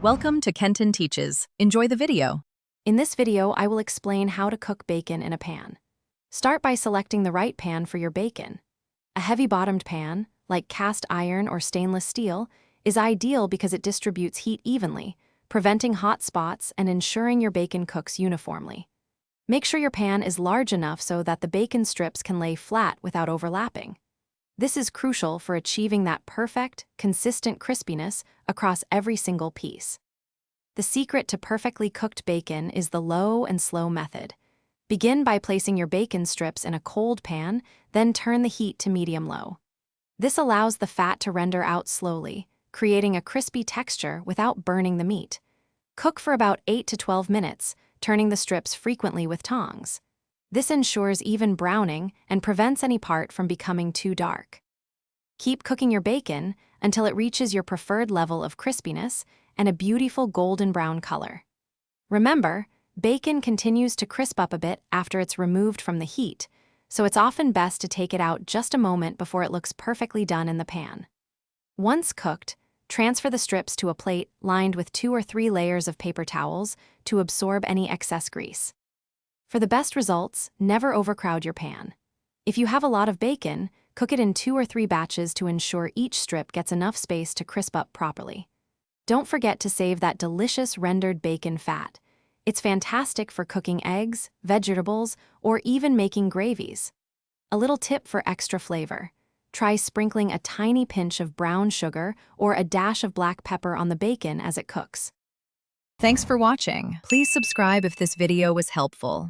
Welcome to Kenton Teaches. Enjoy the video. In this video, I will explain how to cook bacon in a pan. Start by selecting the right pan for your bacon. A heavy-bottomed pan, like cast iron or stainless steel, is ideal because it distributes heat evenly, preventing hot spots and ensuring your bacon cooks uniformly. Make sure your pan is large enough so that the bacon strips can lay flat without overlapping. This is crucial for achieving that perfect, consistent crispiness across every single piece. The secret to perfectly cooked bacon is the low and slow method. Begin by placing your bacon strips in a cold pan, then turn the heat to medium-low. This allows the fat to render out slowly, creating a crispy texture without burning the meat. Cook for about 8 to 12 minutes, turning the strips frequently with tongs. This ensures even browning and prevents any part from becoming too dark. Keep cooking your bacon until it reaches your preferred level of crispiness and a beautiful golden brown color. Remember, bacon continues to crisp up a bit after it's removed from the heat, so it's often best to take it out just a moment before it looks perfectly done in the pan. Once cooked, transfer the strips to a plate lined with 2 or 3 layers of paper towels to absorb any excess grease. For the best results, never overcrowd your pan. If you have a lot of bacon, cook it in 2 or 3 batches to ensure each strip gets enough space to crisp up properly. Don't forget to save that delicious rendered bacon fat. It's fantastic for cooking eggs, vegetables, or even making gravies. A little tip for extra flavor. Try sprinkling a tiny pinch of brown sugar or a dash of black pepper on the bacon as it cooks. Thanks for watching. Please subscribe if this video was helpful.